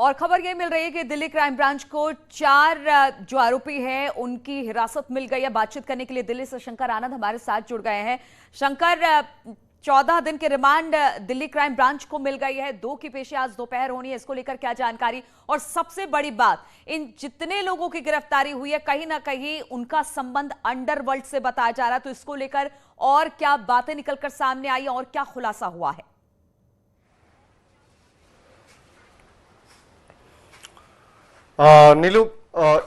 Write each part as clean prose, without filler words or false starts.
और खबर ये मिल रही है कि दिल्ली क्राइम ब्रांच को 4 जो आरोपी हैं उनकी हिरासत मिल गई है। बातचीत करने के लिए दिल्ली से शंकर आनंद हमारे साथ जुड़ गए हैं। शंकर, 14 दिन के रिमांड दिल्ली क्राइम ब्रांच को मिल गई है। 2 की पेशी आज दोपहर होनी है, इसको लेकर क्या जानकारी? और सबसे बड़ी बात, इन जितने लोगों की गिरफ्तारी हुई है कहीं ना कहीं उनका संबंध अंडरवर्ल्ड से बताया जा रहा है, तो इसको लेकर और क्या बातें निकलकर सामने आई और क्या खुलासा हुआ है? नीलू,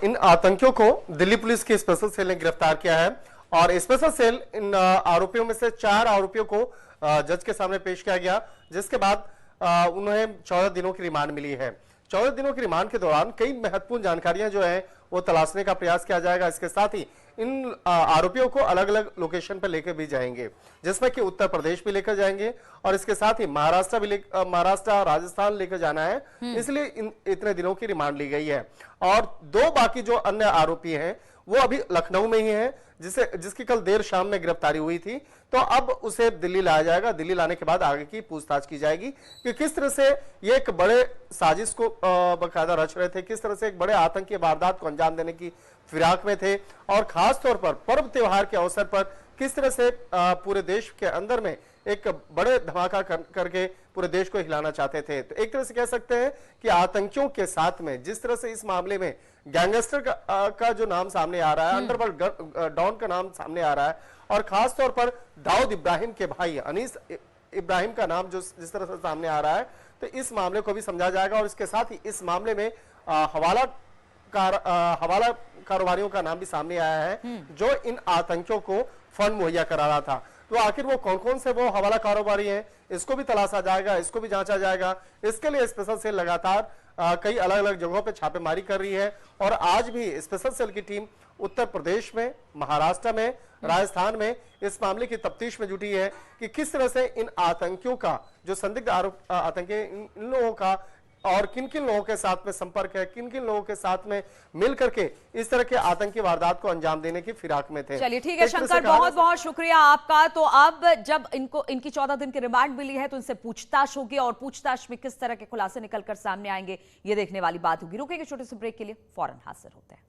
इन आतंकियों को दिल्ली पुलिस की स्पेशल सेल ने गिरफ्तार किया है और स्पेशल सेल इन आरोपियों में से 4 आरोपियों को जज के सामने पेश किया गया, जिसके बाद उन्हें 14 दिनों की रिमांड मिली है। 14 दिनों की रिमांड के दौरान कई महत्वपूर्ण जानकारियां जो है वो तलाशने का प्रयास किया जाएगा। इसके साथ ही इन आरोपियों को अलग अलग लोकेशन पर लेकर भी जाएंगे, जिसमें कि उत्तर प्रदेश भी लेकर जाएंगे और इसके साथ ही महाराष्ट्र राजस्थान लेकर जाना है, इसलिए इतने दिनों की रिमांड ली गई है। और 2 बाकी जो अन्य आरोपी हैं वो अभी लखनऊ में ही हैं, जिसकी कल देर शाम में गिरफ्तारी हुई थी। तो अब उसे दिल्ली लाया जाएगा। दिल्ली लाने के बाद आगे की पूछताछ की जाएगी कि किस तरह से ये एक बड़े साजिश को बकायदा रच रहे थे, किस तरह से एक बड़े आतंकी वारदात को अंजाम देने की फिराक में थे और खास तौर पर पर्व त्योहार के अवसर पर किस तरह से पूरे देश के अंदर में एक बड़े धमाका करके पूरे देश को हिलाना चाहते थे। तो एक तरह से कह सकते हैं कि आतंकियों के साथ में जिस तरह से इस मामले में गैंगस्टर का जो नाम सामने आ रहा है, अंडरवर्ल्ड डॉन का नाम सामने आ रहा है और खास तौर पर दाऊद इब्राहिम के भाई अनीस इब्राहिम का नाम जो जिस तरह से सामने आ रहा है, तो इस मामले को भी समझा जाएगा। और इसके साथ ही इस मामले में हवाला कारोबारियों का नाम भी सामने आया है जो इन आतंकियों को फंड मुहैया करा रहा था। तो आखिर वो कौन कौन से वो हवाला कारोबारी हैं, इसको भी तलाशा जाएगा, इसको भी जांचा जाएगा। इसके लिए स्पेशल सेल लगातार कई अलग अलग जगहों पे छापेमारी कर रही है और आज भी स्पेशल सेल की टीम उत्तर प्रदेश में, महाराष्ट्र में, राजस्थान में इस मामले की तफ्तीश में जुटी है कि किस तरह से इन आतंकियों का जो संदिग्ध आतंकी इन लोगों का और किन किन लोगों के साथ में संपर्क है, किन किन लोगों के साथ में मिल करके इस तरह के आतंकी वारदात को अंजाम देने की फिराक में थे। चलिए ठीक है शंकर, बहुत बहुत शुक्रिया आपका। तो अब जब इनकी 14 दिन की रिमांड मिली है तो इनसे पूछताछ होगी और पूछताछ में किस तरह के खुलासे निकलकर सामने आएंगे ये देखने वाली बात होगी। रुकेंगे छोटे से ब्रेक के लिए, फौरन हाजिर होते हैं।